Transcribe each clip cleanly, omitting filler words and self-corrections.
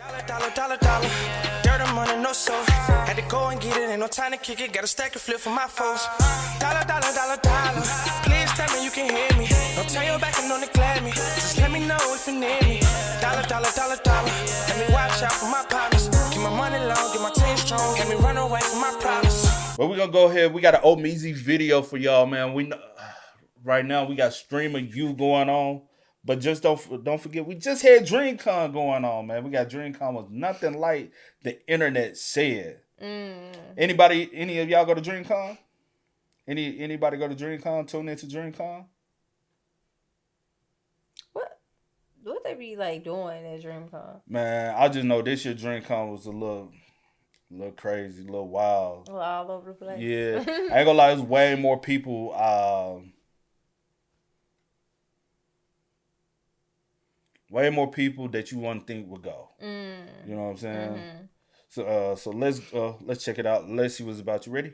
Dollar. Dirt and money, no soul. Had to go and get it, ain't no time to kick it. Got a stack of flip for my foes. Dollar. Please tell me you can hear me. Don't turn your back and don't neglect me. Just let me know if you need me. Dollar. Let me watch out for my partners. Keep my money long, get my team strong. Let me run away from my problems. Well, we're gonna go ahead. We got an open easy video for y'all, man. We know right now we got Stream of You going on. But just don't forget, we just had DreamCon going on, man. We got DreamCon was nothing like the internet said. Any of y'all go to DreamCon? Anybody go to DreamCon? Tune into DreamCon? What they be like doing at DreamCon? Man, I just know this year DreamCon was a little crazy, a little wild. All over the place. Yeah, I ain't gonna lie, there's way more people. Way more people that you wouldn't think would go. You know what I'm saying? So let's check it out. Let's see what's about. You ready?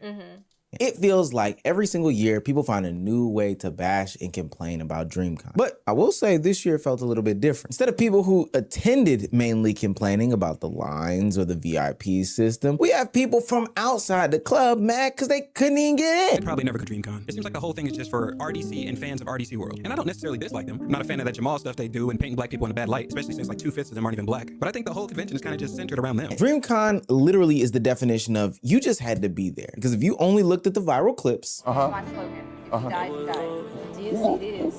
It feels like every single year people find a new way to bash and complain about DreamCon. But I will say this year felt a little bit different. Instead of people who attended mainly complaining about the lines or the VIP system, we have people from outside the club mad because they couldn't even get in. I'd probably never go to DreamCon. It seems like the whole thing is just for RDC and fans of RDC World. And I don't necessarily dislike them. I'm not a fan of that Jamal stuff they do and painting black people in a bad light, especially since like 2/5 of them aren't even black. But I think the whole convention is kind of just centered around them. DreamCon literally is the definition of you just had to be there. Because if you only looked at the viral clips, My slogan. If you die, you die. Do you see this?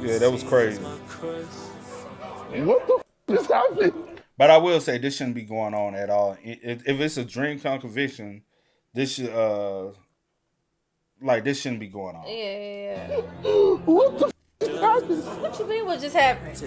Yeah, that was crazy. What the f is happening? But I will say this shouldn't be going on at all. If it's a DreamCon convention, this should this shouldn't be going on. Yeah. What the f is happening? What you mean what just happened?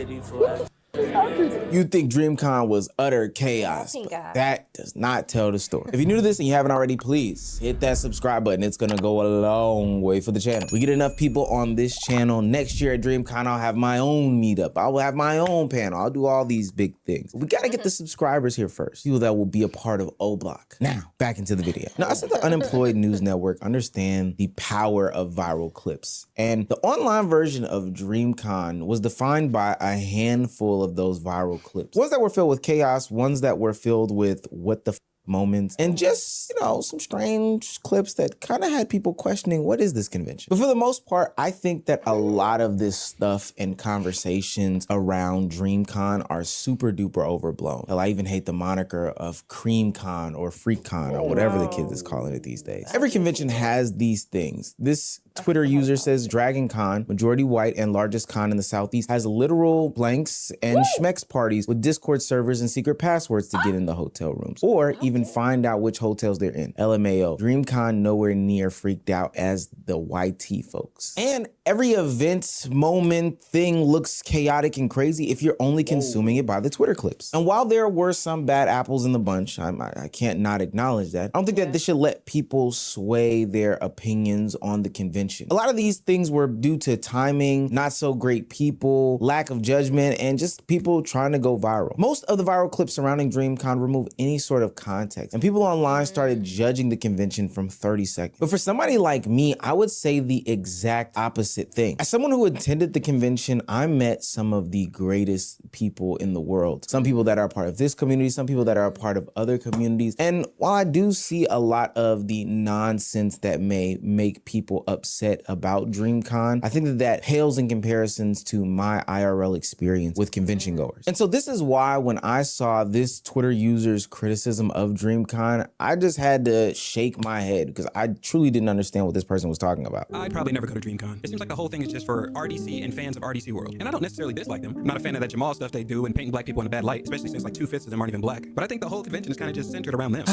you think DreamCon was utter chaos, but that does not tell the story. If you're new to this and you haven't already, please hit that subscribe button. It's gonna go a long way for the channel. We get enough people on this channel. Next year at DreamCon, I'll have my own meetup. I will have my own panel. I'll do all these big things. We gotta get the subscribers here first. People that will be a part of O Block. Now, back into the video. Now, I said the Unemployed News Network understand the power of viral clips. And the online version of DreamCon was defined by a handful of those viral clips. Ones that were filled with chaos, ones that were filled with what the f moments, and just, you know, some strange clips that kind of had people questioning, what is this convention? But for the most part, I think that a lot of this stuff and conversations around DreamCon are super duper overblown. Hell, I even hate the moniker of CreamCon or FreakCon or whatever the kids is calling it these days. Every convention has these things. This Twitter user says DragonCon, majority white and largest con in the Southeast, has literal blanks and schmex parties with Discord servers and secret passwords to get in the hotel rooms, or even find out which hotels they're in. LMAO, DreamCon nowhere near freaked out as the YT folks. And every event, moment, thing looks chaotic and crazy if you're only consuming it by the Twitter clips. And while there were some bad apples in the bunch, I can't not acknowledge that, I don't think that this should let people sway their opinions on the convention. A lot of these things were due to timing, not so great people, lack of judgment, and just people trying to go viral. Most of the viral clips surrounding DreamCon remove any sort of context, and people online started judging the convention from 30 seconds. But for somebody like me, I would say the exact opposite thing. As someone who attended the convention, I met some of the greatest people in the world. Some people that are a part of this community, some people that are a part of other communities. And while I do see a lot of the nonsense that may make people upset about DreamCon, I think that pales in comparisons to my IRL experience with convention goers. And so this is why when I saw this Twitter user's criticism of DreamCon, I just had to shake my head because I truly didn't understand what this person was talking about. I'd probably never go to DreamCon. It seems like the whole thing is just for RDC and fans of RDC World. And I don't necessarily dislike them. I'm not a fan of that Jamal stuff they do and painting black people in a bad light, especially since like 2/5 of them aren't even black. But I think the whole convention is kind of just centered around them.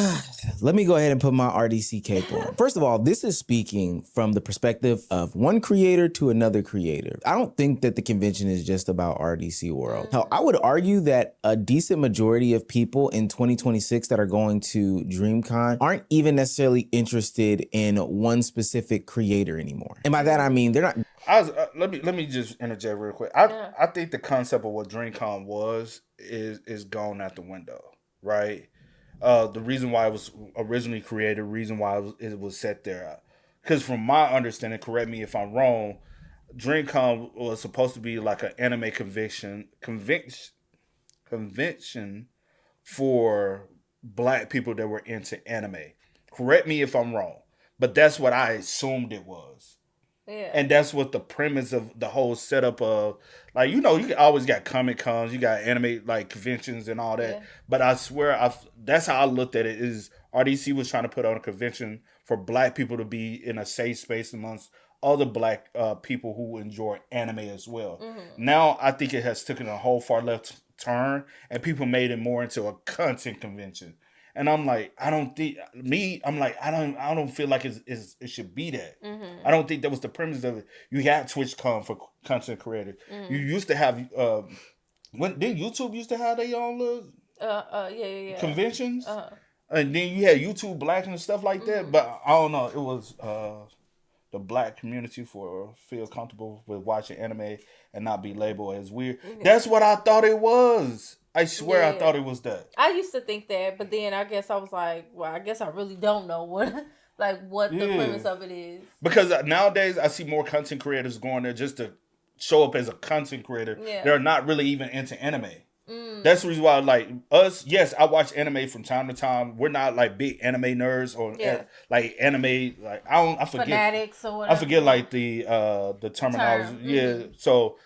Let me go ahead and put my RDC cape on. First of all, this is speaking from the perspective of one creator to another creator. I don't think that the convention is just about RDC World. Hell, I would argue that a decent majority of people in 2026 that are going to DreamCon aren't even necessarily interested in one specific creator anymore. And by that, I mean, they're not. Let me just interject real quick. I think the concept of what DreamCon is gone out the window, right? The reason why it was originally created, reason why it was set there. Because from my understanding, correct me if I'm wrong, DreamCon was supposed to be like an anime convention. convention for black people that were into anime. Correct me if I'm wrong, but that's what I assumed it was. Yeah. And that's what the premise of the whole setup of, like, you always got Comic Cons, you got anime like conventions and all that. Yeah. But I swear, that's how I looked at it. Is RDC was trying to put on a convention for black people to be in a safe space amongst other black people who enjoy anime as well. Mm-hmm. Now I think it has taken a whole far left turn, and people made it more into a content convention. And I'm like, I don't feel like it should be that. Mm-hmm. I don't think that was the premise of it. You got TwitchCon for content creators. Mm-hmm. You used to have didn't YouTube used to have their own little yeah. conventions? Uh-huh. And then you had YouTube Black and stuff like that. Mm-hmm. But I don't know. It was the black community feel comfortable with watching anime and not be labeled as weird. Mm-hmm. That's what I thought it was. I swear I thought it was that. I used to think that, but then I guess I was like, well, I guess I really don't know what the premise of it is. Because nowadays I see more content creators going there just to show up as a content creator. Yeah. They're not really even into anime. That's the reason why, like, us, yes, I watch anime from time to time. We're not like big anime nerds or like anime, like I forget fanatics or whatever. I forget like the terminology. Yeah. So,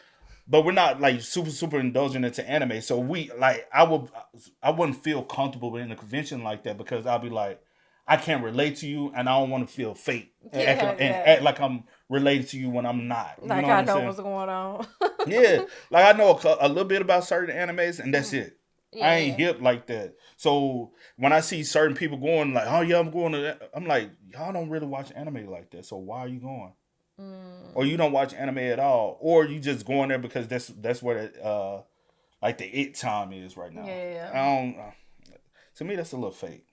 but we're not like super indulgent into anime. So we like I wouldn't feel comfortable in a convention like that because I'll be like, I can't relate to you and I don't want to feel fake and act like I'm related to you when I'm not. You like know I know what's going on. Yeah, like I know a little bit about certain animes and that's it. Yeah. I ain't hip like that. So when I see certain people going like, oh yeah, I'm going to that, I'm like, y'all don't really watch anime like that. So why are you going? Or you don't watch anime at all, or you just going there because that's where like the it time is right now. Yeah. To me, that's a little fake.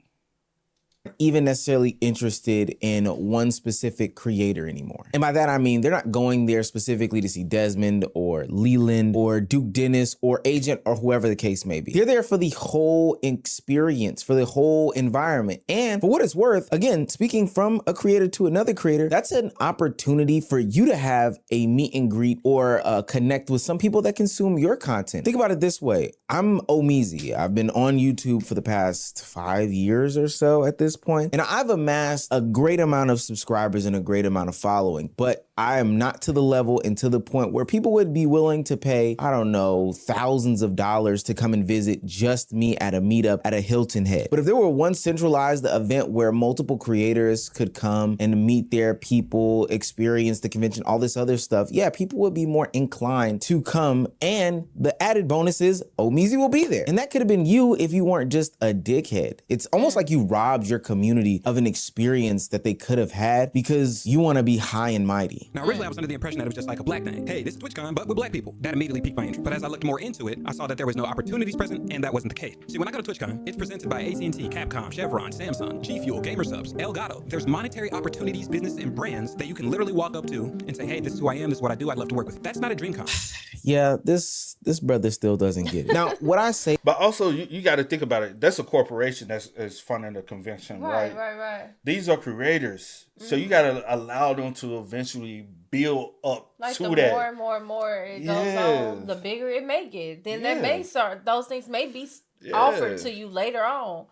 Even necessarily interested in one specific creator anymore. And by that, I mean, they're not going there specifically to see Desmond or Leland or Duke Dennis or Agent or whoever the case may be. They're there for the whole experience, for the whole environment. And for what it's worth, again, speaking from a creator to another creator, that's an opportunity for you to have a meet and greet or connect with some people that consume your content. Think about it this way. I'm Omeezy. I've been on YouTube for the past 5 years or so at this point. And I've amassed a great amount of subscribers and a great amount of following, but I am not to the level and to the point where people would be willing to pay, I don't know, thousands of dollars to come and visit just me at a meetup at a Hilton Head. But if there were one centralized event where multiple creators could come and meet their people, experience the convention, all this other stuff, yeah, people would be more inclined to come. And the added bonus is Omeezy will be there. And that could have been you if you weren't just a dickhead. It's almost like you robbed your community of an experience that they could have had because you want to be high and mighty. Now, originally I was under the impression that it was just like a black thing. Hey, this is TwitchCon, but with black people. That immediately piqued my interest. But as I looked more into it, I saw that there was no opportunities present, and that wasn't the case. See, when I go to TwitchCon, it's presented by AT&T, Capcom, Chevron, Samsung, G Fuel, GamerSubs, Elgato. There's monetary opportunities, business, and brands that you can literally walk up to and say, hey, this is who I am, this is what I do, I'd love to work with. That's not a DreamCon. Yeah, this brother still doesn't get it. Now, what I say... But also, you got to think about it. That's a corporation that's funding the convention, right? Right. These are creators. So you got to allow them to eventually build up like to the that. More and more it goes on, the bigger it may get. Then that may start, those things may be offered to you later on.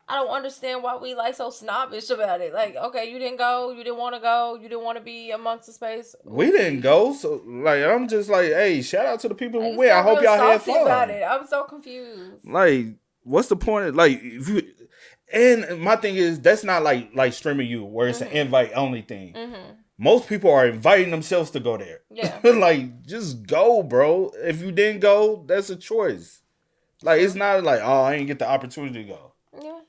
I don't understand why we like so snobbish about it. Like, okay, you didn't go, you didn't want to go, you didn't want to be amongst the space. We didn't go, so like I'm just like, hey, shout out to the people who went. I hope y'all had fun. About it. I'm so confused. Like, what's the point of like if you? And my thing is that's not like Streaming You where it's an invite only thing. Mm-hmm. Most people are inviting themselves to go there. Yeah, like just go, bro. If you didn't go, that's a choice. Like it's not like I ain't get the opportunity to go. Yeah.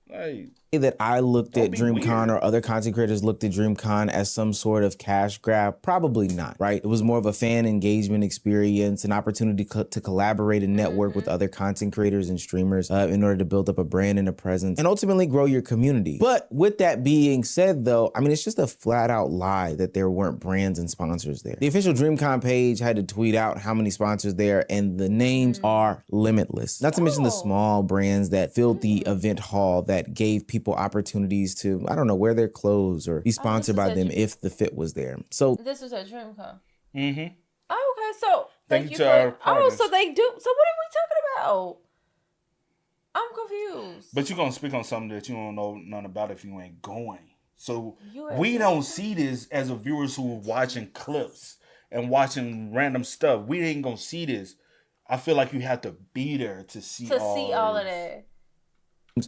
Like, that I looked at DreamCon or other content creators looked at DreamCon as some sort of cash grab? Probably not, right? It was more of a fan engagement experience, an opportunity to collaborate and network with other content creators and streamers in order to build up a brand and a presence and ultimately grow your community. But with that being said, though, I mean, it's just a flat out lie that there weren't brands and sponsors there. The official DreamCon page had to tweet out how many sponsors there, and the names are limitless. Not to mention the small brands that filled the event hall that gave people opportunities to, I don't know, wear their clothes or be sponsored by them if the fit was there. So this was at DreamCon. Mm-hmm. Oh, okay, so thank you for. So they do. So what are we talking about? confused. But you're gonna speak on something that you don't know nothing about if you ain't going. So we don't see this as a viewers who are watching clips and watching random stuff. We ain't gonna see this. I feel like you have to be there to see all of that.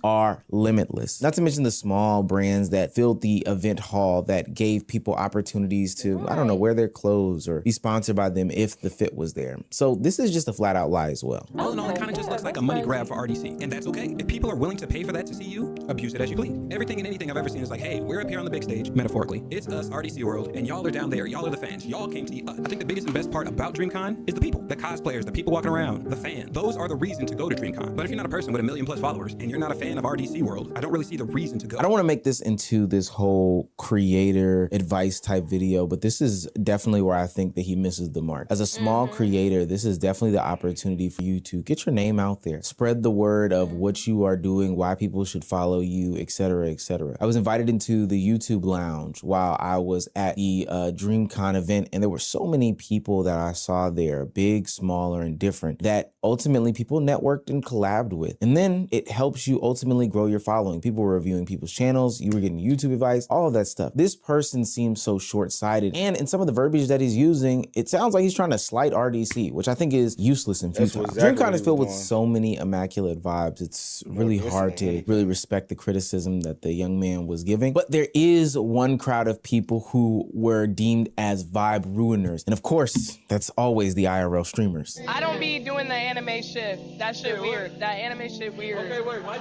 Are limitless. Not to mention the small brands that filled the event hall that gave people opportunities to, I don't know, wear their clothes or be sponsored by them if the fit was there. So this is just a flat out lie as well. All in all, it kind of just looks like a money grab for RDC, and that's okay. If people are willing to pay for that to see you, abuse it as you please. Everything and anything I've ever seen is like, hey, we're up here on the big stage, metaphorically. It's us, RDC World, and y'all are down there. Y'all are the fans. Y'all came to see us. I think the biggest and best part about DreamCon is the people, the cosplayers, the people walking around, the fans. Those are the reason to go to DreamCon. But if you're not a person with 1 million+ followers and you're not a fan of RDC World, I don't really see the reason to go. I don't want to make this into this whole creator advice type video, but this is definitely where I think that he misses the mark. As a small creator, this is definitely the opportunity for you to get your name out there, spread the word of what you are doing, why people should follow you, etc., etc. I was invited into the YouTube lounge while I was at the DreamCon event, and there were so many people that I saw there, big, smaller, and different, that ultimately people networked and collabed with. And then it helps you ultimately grow your following. People were reviewing people's channels, you were getting YouTube advice, all of that stuff. This person seems so short-sighted, and in some of the verbiage that he's using, it sounds like he's trying to slight RDC, which I think is useless and futile. Exactly DreamCon is filled with so many immaculate vibes. It's really hard to really respect the criticism that the young man was giving. But there is one crowd of people who were deemed as vibe ruiners. And of course, that's always the IRL streamers. I don't be doing the anime shit. That shit weird. That anime shit weird. Okay, wait, why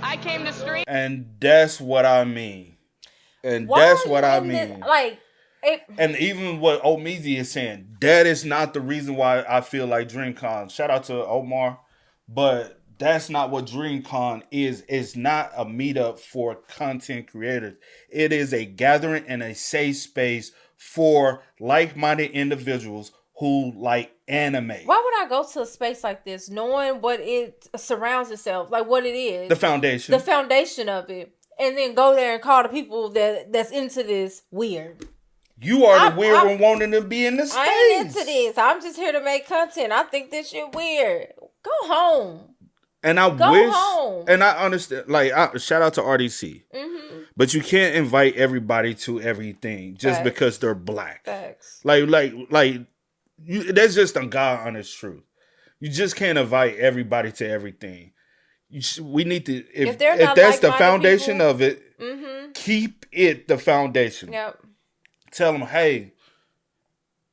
I came to stream. And that's what I mean. And that's what I mean. And even what Omeezy is saying, that is not the reason why I feel like DreamCon. Shout out to Omar, but that's not what DreamCon is. It's not a meetup for content creators. It is a gathering and a safe space for like-minded individuals who like anime. Why would I go to a space like this knowing what it surrounds itself, like what it is? The foundation. The foundation of it. And then go there and call the people that's into this weird. You are the weird one wanting to be in the space. I ain't into this. I'm just here to make content. I think this shit weird. Go home. And I wish, and I understand, shout out to RDC. But you can't invite everybody to everything just because they're black. Facts. That's just a God honest truth. You just can't invite everybody to everything. We need to, if that's the foundation people, of it, keep it the foundation. Yep. Tell them, hey,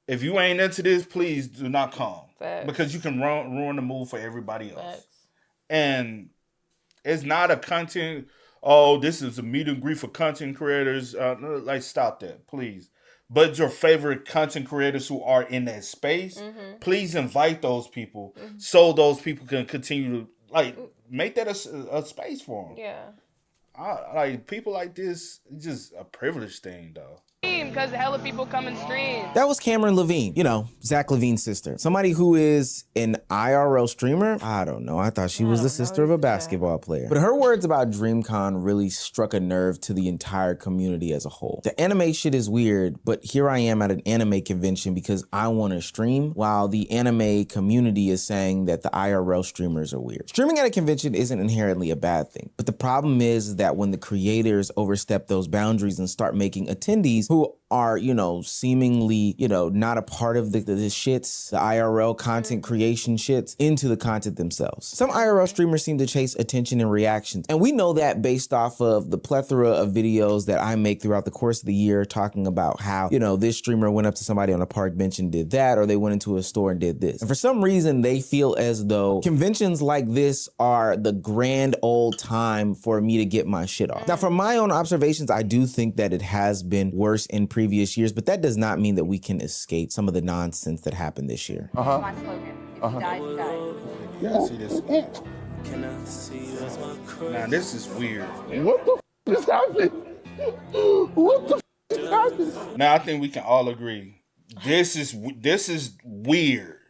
if you ain't into this, please do not come. Facts. Because you can ruin the mood for everybody else. Facts. And it's not a content, this is a meet and greet for content creators. Stop that, please. But your favorite content creators who are in that space, please invite those people so those people can continue to make that a space for them. Yeah. People like this, it's just a privilege thing, though. Because hella people come and stream. That was Cameron Levine, Zach Levine's sister. Somebody who is an IRL streamer. I don't know. I thought she was the sister of a basketball player. But her words about DreamCon really struck a nerve to the entire community as a whole. The anime shit is weird, but here I am at an anime convention because I want to stream, while the anime community is saying that the IRL streamers are weird. Streaming at a convention isn't inherently a bad thing, but the problem is that when the creators overstep those boundaries and start making attendees who are, seemingly, not a part of the shits, the IRL content creation shits, into the content themselves. Some IRL streamers seem to chase attention and reactions. And we know that based off of the plethora of videos that I make throughout the course of the year talking about how, this streamer went up to somebody on a park bench and did that, or they went into a store and did this. And for some reason, they feel as though conventions like this are the grand old time for me to get my shit off. Now, from my own observations, I do think that it has been worse in previous years, but that does not mean that we can escape some of the nonsense that happened this year. That's my slogan. If you die, you die. Yeah, see this. Now this is weird. What the just happened? What the just happened? Now I think we can all agree. This is weird.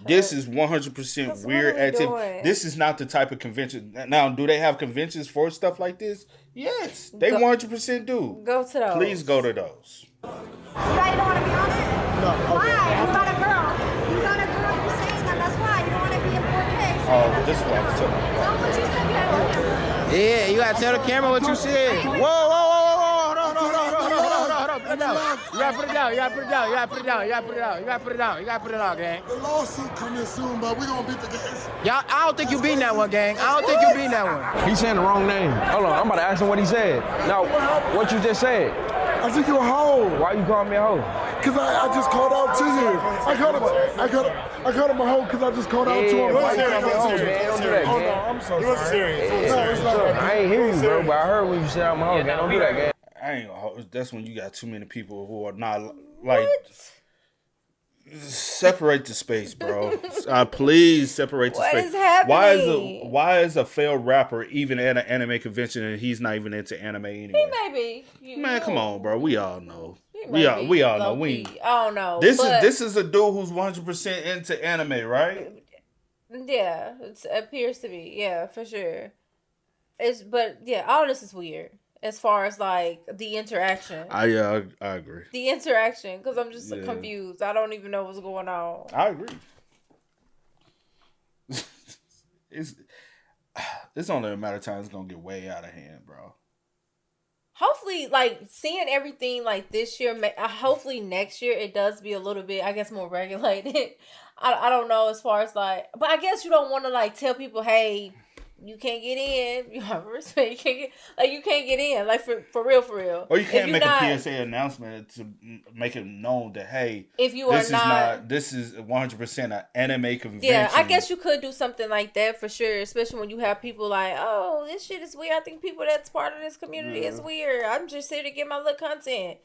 This is 100% weird activity. This is not the type of convention. Now, do they have conventions for stuff like this? Yes, they 100% do. Go to those. Please go to those. You guys don't want to be on it? No. Why? You got a girl. You got a girl. You're saying that. That's why. You don't want to be in 4K. Oh, this is what I was talking about. Tell them what you said behind the camera. Yeah, you gotta tell the camera what you said. Whoa, hold on. Put it down. You gotta put it down. You gotta put it down. You gotta put it down. You gotta put it down. You gotta put it down. You gotta put it out, gang. The lawsuit coming soon, but we gonna beat the case. Y'all, I don't think you beating that one, gang. I don't think you beating that one. He's saying the wrong name. Hold on, I'm about to ask him what he said. Now, what you just said? I think you're a hoe. Why you calling me a hoe? Cause I just called out to you. I called him a hoe because I just called out to him. Why you calling me a hoe, man? Don't do that, Oh no, gang. I'm so sorry. No, it's not Look, that. I ain't hear you, bro, but I heard when you said I'm a hoe, gang. Don't do that, gang. I ain't gonna hold. That's when you got too many people who are not like. Separate the space, bro. Please separate the What space. is happening? Why is a failed rapper even at an anime convention and he's not even into anime anyway? He may be. Man, come on, bro. We all know. He We may be all know. low-key. I don't know. This is a dude who's 100% into anime, right? Yeah, it appears to be. Yeah, for sure. But all this is weird as far as like the interaction. I agree. The interaction, because I'm just confused. I don't even know what's going on. I agree. It's only a matter of time it's gonna get way out of hand, bro. Hopefully, like, seeing everything like this year, hopefully next year it does be a little bit, I guess, more regulated. I don't know as far as like, but I guess you don't want to like tell people, hey, you can't get in. You have respect. You can't get in. Like for real. Or you can't make a PSA announcement to make it known that, hey, if you are not, this is 100% an anime convention. Yeah, I guess you could do something like that for sure, especially when you have people like, oh, this shit is weird. I think people that's part of this community is weird. I'm just here to get my little content.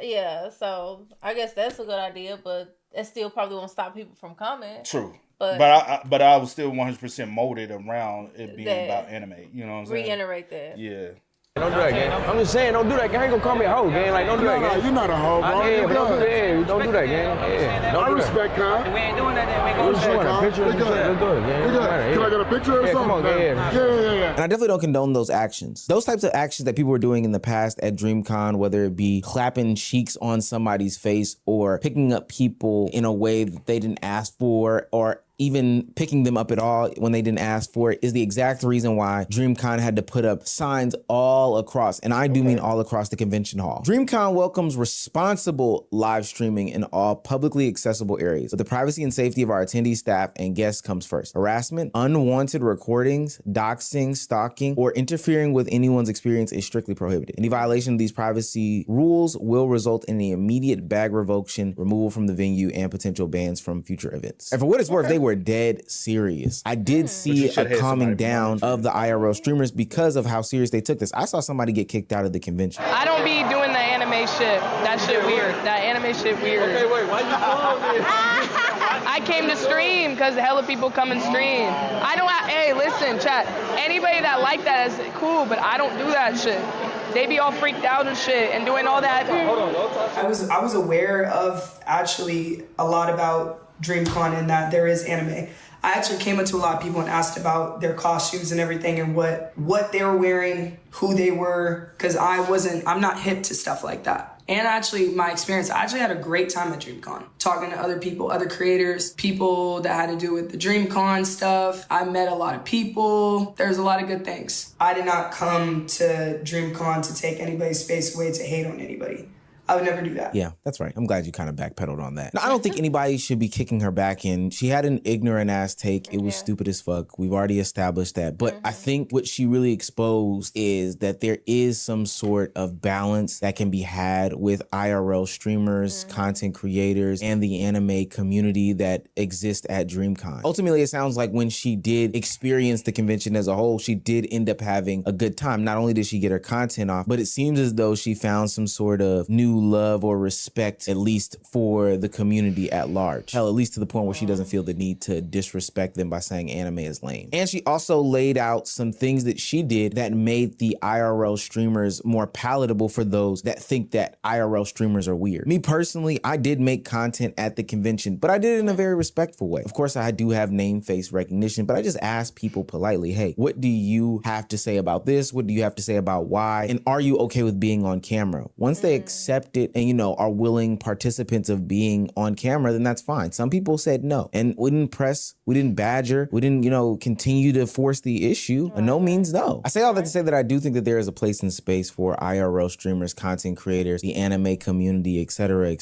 Yeah, so I guess that's a good idea, but that still probably won't stop people from coming. True. But I was still 100% molded around it being about anime. You know what I'm saying? Reiterate that. Yeah. Don't do that, gang. I'm just saying, don't do that, gang. I ain't gonna call me a hoe, gang. Like, don't do that, gang. No, you're not a hoe, bro. Yeah, but don't do that. Yeah, don't do that, gang. Yeah, don't I do respect Kyle. We ain't doing that, then we I respect Kyle. picture. We good. Let's do it, gang. We good. Can I get a picture or something? Come on, Yeah. And I definitely don't condone those actions. Those types of actions that people were doing in the past at DreamCon, whether it be clapping cheeks on somebody's face or picking up people in a way that they didn't ask for, or even picking them up at all when they didn't ask for it, is the exact reason why DreamCon had to put up signs all across, and I do mean all across the convention hall. DreamCon welcomes responsible live streaming in all publicly accessible areas, but the privacy and safety of our attendees, staff, and guests comes first. Harassment, unwanted recordings, doxing, stalking, or interfering with anyone's experience is strictly prohibited. Any violation of these privacy rules will result in the immediate bag revocation, removal from the venue, and potential bans from future events. And for what it's worth, they were dead serious. I did see a calming down of the IRL streamers because of how serious they took this. I saw somebody get kicked out of the convention. I don't be doing the anime shit. That shit weird. That anime shit weird. Okay, wait, why you calling me? I came to stream because hella people come and stream. I don't have, hey, listen, chat. Anybody that like that is cool, but I don't do that shit. They be all freaked out and shit and doing all that. I was aware of actually a lot about DreamCon and that there is anime. I actually came up to a lot of people and asked about their costumes and everything and what they were wearing, who they were, because I'm not hip to stuff like that. And actually, my experience, I actually had a great time at DreamCon, talking to other people, other creators, people that had to do with the DreamCon stuff. I met a lot of people. There's a lot of good things. I did not come to DreamCon to take anybody's space away, to hate on anybody. I would never do that. Yeah, that's right. I'm glad you kind of backpedaled on that. Now, I don't think anybody should be kicking her back in. She had an ignorant ass take. It was stupid as fuck. We've already established that. But I think what she really exposed is that there is some sort of balance that can be had with IRL streamers, content creators, and the anime community that exists at DreamCon. Ultimately, it sounds like when she did experience the convention as a whole, she did end up having a good time. Not only did she get her content off, but it seems as though she found some sort of new love or respect, at least for the community at large. Hell, at least to the point where she doesn't feel the need to disrespect them by saying anime is lame. And she also laid out some things that she did that made the IRL streamers more palatable for those that think that IRL streamers are weird. Me personally, I did make content at the convention, but I did it in a very respectful way. Of course, I do have name face recognition, but I just asked people politely, hey, what do you have to say about this? What do you have to say about why? And are you okay with being on camera? Once they accept accept it and, you know, are willing participants of being on camera, then that's fine. Some people said no. And we didn't press, we didn't badger, we didn't, you know, continue to force the issue. No means no. I say all that to say that I do think that there is a place and space for IRL streamers, content creators, the anime community, et cetera,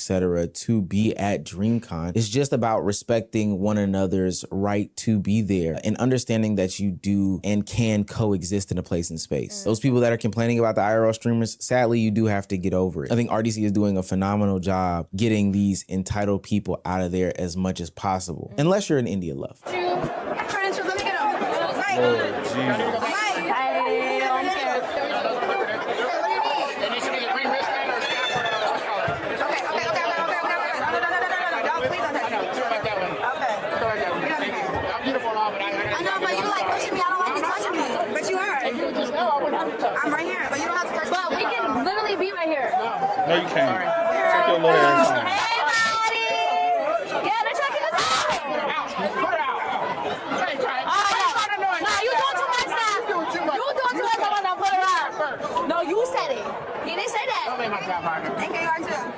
to be at DreamCon. It's just about respecting one another's right to be there and understanding that you do and can coexist in a place and space. Those people that are complaining about the IRL streamers, sadly, you do have to get over it. I think RDC is doing a phenomenal job getting these entitled people out of there as much as possible, unless you're in India love. Lord Jesus. I'm right here, but you don't have to touch me. But we can literally be right here. No, you can't. Take your little ass home. Yeah, they're checking us out. Put it out. Nah, you doing too much now. You doing too much. Now put it out. No, you said it. He didn't say that. Don't make my job harder.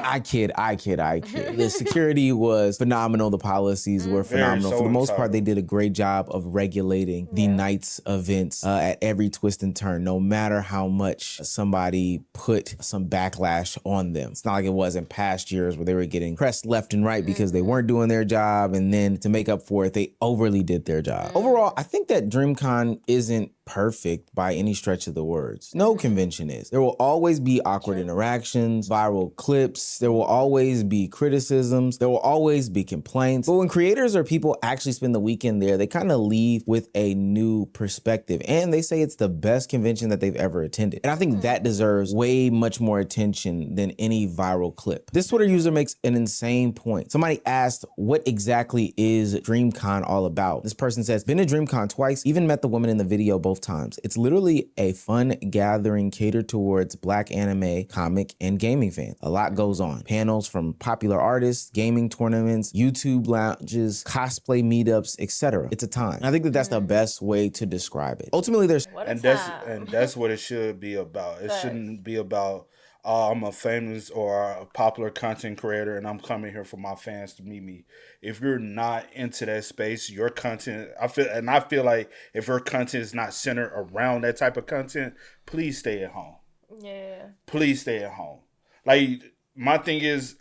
I kid. The security was phenomenal. The policies were phenomenal. For the most part, they did a great job of regulating the night's events at every twist and turn, no matter how much somebody put some backlash on them. It's not like it was in past years where they were getting pressed left and right because they weren't doing their job, and then to make up for it, they overly did their job. Overall, I think that DreamCon isn't perfect by any stretch of the words. No convention is. There will always be awkward interactions, viral clips. There will always be criticisms. There will always be complaints. But when creators or people actually spend the weekend there, they kind of leave with a new perspective. And they say it's the best convention that they've ever attended. And I think that deserves way much more attention than any viral clip. This Twitter user makes an insane point. Somebody asked, what exactly is DreamCon all about? This person says, been to DreamCon twice, even met the woman in the video both times. It's literally a fun gathering catered towards Black anime, comic, and gaming fans. A lot goes on. Panels from popular artists, gaming tournaments, YouTube lounges, cosplay meetups, etc. It's a time. And I think that that's the best way to describe it. Ultimately, there's that's what it should be about. It shouldn't be about I'm a famous or a popular content creator and I'm coming here for my fans to meet me. If you're not into that space, your content, I feel like if your content is not centered around that type of content, please stay at home. Yeah. Please stay at home. Like, my thing is,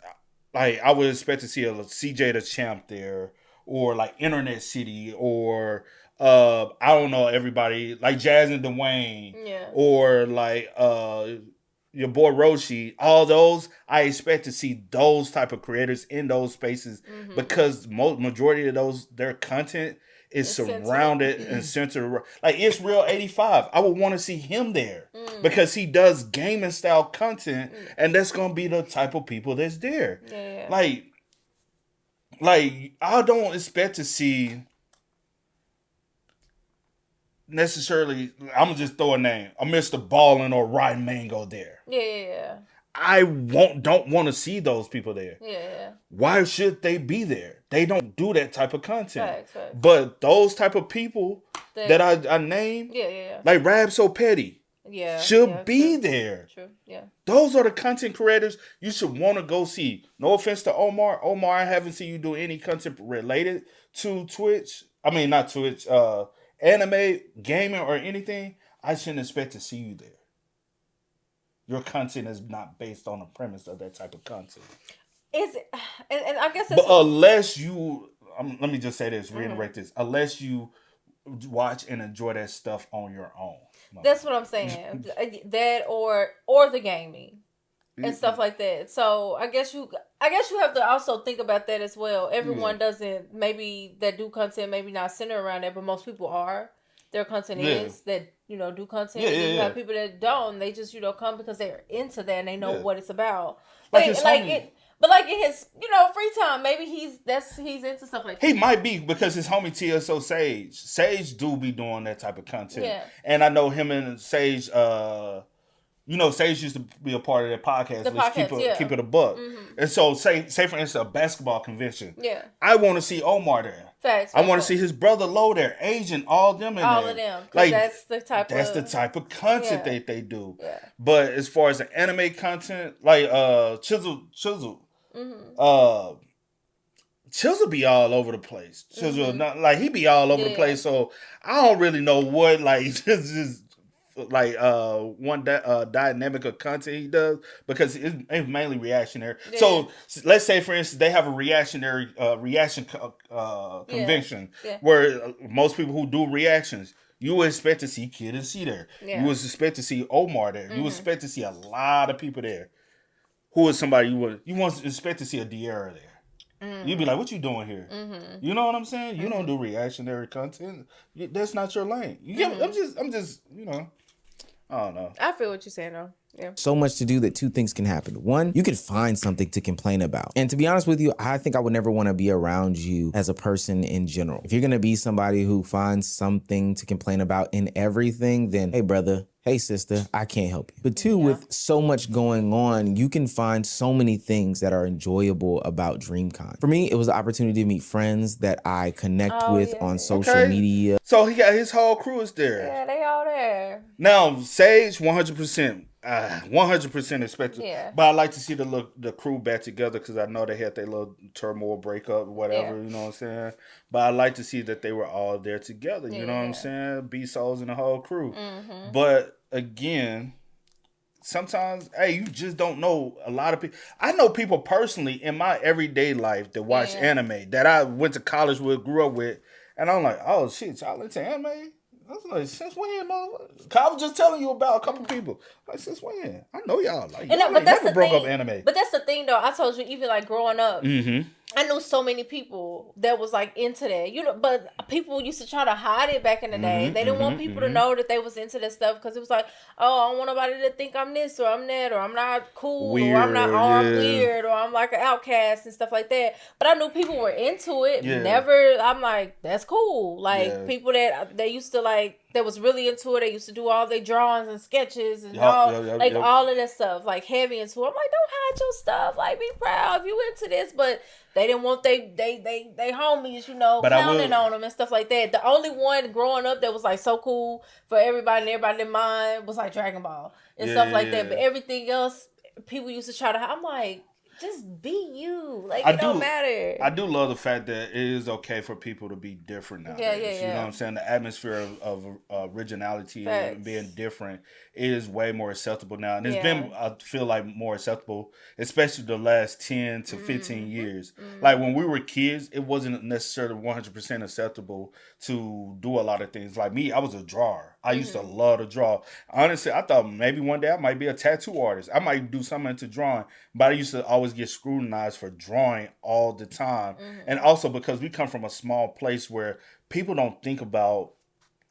like, I would expect to see a CJ the Champ there, or like Internet City, or I don't know, everybody like Jazz and Dwayne, or like your boy Roshi. All those, I expect to see those type of creators in those spaces because majority of those, their content is surrounded and centered. Like, it's Real 85. I would want to see him there because he does gaming style content, and that's gonna be the type of people that's there. Yeah. Like I don't expect to see necessarily. I'm gonna just throw a name: a Mr. Ballin or Ryan Mango there. Yeah. I don't want to see those people there. Yeah. Why should they be there? They don't do that type of content. Facts. But those type of people that I named, like Rab So Petty, should be there. True. Yeah. Those are the content creators you should want to go see. No offense to Omar. Omar, I haven't seen you do any content related to Twitch. I mean, not Twitch, anime, gaming, or anything. I shouldn't expect to see you there. Your content is not based on the premise of that type of content. Is it? And I guess but unless you, let me just say this, reiterate this. Unless you watch and enjoy that stuff on your own. That's what I'm saying. That or the gaming and stuff like that. So I guess you have to also think about that as well. Everyone doesn't, maybe that do content, maybe not centered around that, but most people are. Their content is that, do content. You have people that don't. They just, come because they're into that and they know what it's about. But in his, free time, maybe he's into stuff like that. He might be, because his homie TSO Sage do be doing that type of content. Yeah. And I know him and Sage You know, Sage used to be a part of that podcast. Let's keep it a buck. And so, say for instance, a basketball convention. Yeah. I want to see Omar there. Facts. I want to see his brother Lo there, Agent, all them in there. All of them. Like that's the type of content that they do. Yeah. But as far as the anime content, like Chisel. Chisel be all over the place. Chisel, not like he be all over the place. So I don't really know what like just like one dynamic of content he does, because it's mainly reactionary. So let's say for instance they have a reactionary reaction convention where most people who do reactions, you would expect to see Kid and C there. You would expect to see Omar there. You would expect to see a lot of people there. Who is somebody you want to expect to see a Diera there? You'd be like, what you doing here? You know what I'm saying? You don't do reactionary content. That's not your lane. You get, I'm just, you know, I don't know. I feel what you're saying though. Yeah. So much to do that two things can happen. One, you could find something to complain about. And to be honest with you, I think I would never want to be around you as a person in general. If you're going to be somebody who finds something to complain about in everything, then hey, brother, hey, sister, I can't help you. But two, with so much going on, you can find so many things that are enjoyable about DreamCon. For me, it was an opportunity to meet friends that I connect with on social media. So he got his whole crew is there. Yeah, they all there. Now, Sage, 100%. 100% expected, but I like to see the crew back together because I know they had their little turmoil breakup, whatever, you know what I'm saying. But I like to see that they were all there together, you know what I'm saying. B-Souls and the whole crew. But again, sometimes, hey, you just don't know a lot of people. I know people personally in my everyday life that watch anime that I went to college with, grew up with, and I'm like, oh shit, y'all into anime? I was like, since when, motherfucker? I was just telling you about a couple people. Like, since when? I know y'all. Like, y'all ain't never broke up anime. But that's the thing, though. I told you, even like growing up, I knew so many people that was like into that, you know. But people used to try to hide it back in the day. They didn't want people to know that they was into that stuff because it was like, oh, I don't want nobody to think I'm this or I'm that or I'm not cool or I'm not I'm weird or I'm like an outcast and stuff like that. But I knew people were into it. Never, I'm like, that's cool. Like people that they used to like. That was really into it. They used to do all their drawings and sketches and all of that stuff, like heavy into it. I'm like, don't hide your stuff. Like, be proud if you into this. But they didn't want they homies, you know, pounding on them and stuff like that. The only one growing up that was like so cool for everybody and everybody in mind was like Dragon Ball and stuff like that. But everything else, people used to try to hide. I'm like, just be you. Like, it don't matter. I do love the fact that it is okay for people to be different nowadays. You know what I'm saying? The atmosphere of originality and being different is way more acceptable now. And it's been, I feel like, more acceptable, especially the last 10 to 15 years. Like, when we were kids, it wasn't necessarily 100% acceptable to do a lot of things. Like me, I was a drawer. I used to love to draw. Honestly, I thought maybe one day I might be a tattoo artist. I might do something into drawing. But I used to always get scrutinized for drawing all the time. And also because we come from a small place where people don't think about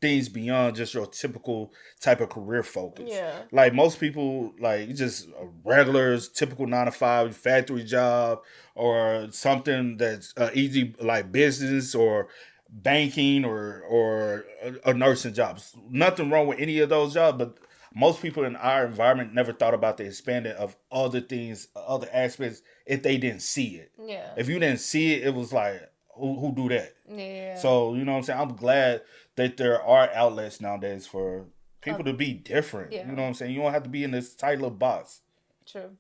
things beyond just your typical type of career focus. Like most people, like just a regular, typical 9-to-5 factory job or something that's easy, like business or banking or a nursing job. Nothing wrong with any of those jobs, but most people in our environment never thought about the expanding of other things, other aspects, if they didn't see it. If you didn't see it, it was like, who do that? So, you know what I'm saying? I'm glad that there are outlets nowadays for people to be different. You know what I'm saying? You don't have to be in this tight little box. True.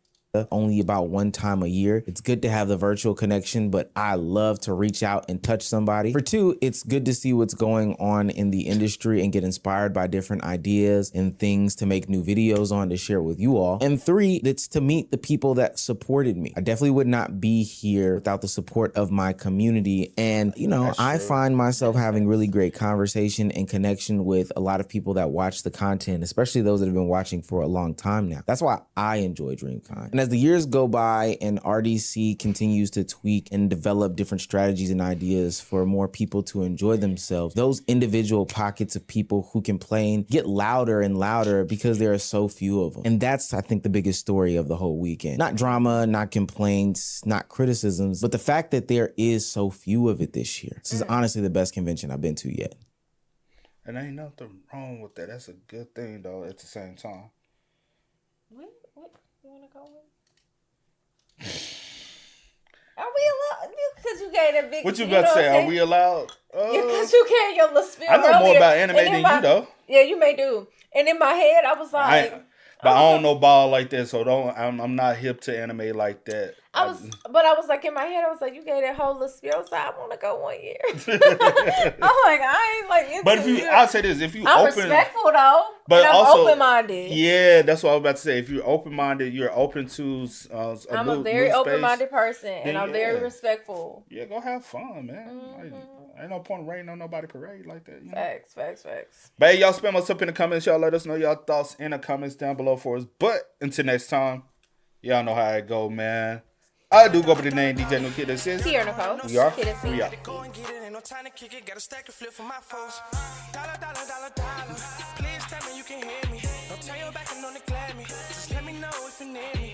Only about one time a year. It's good to have the virtual connection, but I love to reach out and touch somebody. For two, it's good to see what's going on in the industry and get inspired by different ideas and things to make new videos on to share with you all. And three, it's to meet the people that supported me. I definitely would not be here without the support of my community. And, you know, I find myself having really great conversation and connection with a lot of people that watch the content, especially those that have been watching for a long time now. That's why I enjoy DreamCon. And as the years go by and RDC continues to tweak and develop different strategies and ideas for more people to enjoy themselves, those individual pockets of people who complain get louder and louder because there are so few of them. And that's, I think, the biggest story of the whole weekend. Not drama, not complaints, not criticisms, but the fact that there is so few of it this year. This is honestly the best convention I've been to yet. And ain't nothing wrong with that. That's a good thing, though, at the same time. What you wanna go with? Are we allowed? Because you gave a big. What you about to say? Are we allowed? Because you gave your little spiel. I know more about anime than you, though. Yeah, you may do. And in my head, I was like. But I don't know ball like that, so I'm not hip to anime like that. I was like in my head, I was like, you gave that whole little spiel. I was like, I want to go 1 year. I'm like, I ain't like into But I'll say this, if you I'm open, respectful though, but I'm also open-minded. Yeah, that's what I was about to say. If you're open-minded, you're open to I'm a very open-minded person, and I'm very respectful. Yeah, go have fun, man. Like, ain't no point raining on nobody parade like that. You know? Facts. But hey, y'all spam us up in the comments. Y'all let us know y'all thoughts in the comments down below for us. But until next time, y'all know how it go, man. I do go by the name DJ No Kid That Says. Here, Nicole. We are. We are. Go and get it, ain't no time to kick it. Got a stack of flip for my foes. Dollar. Please tell me you can hear me. Don't turn your back and don't neglect me. Just let me know if you need me.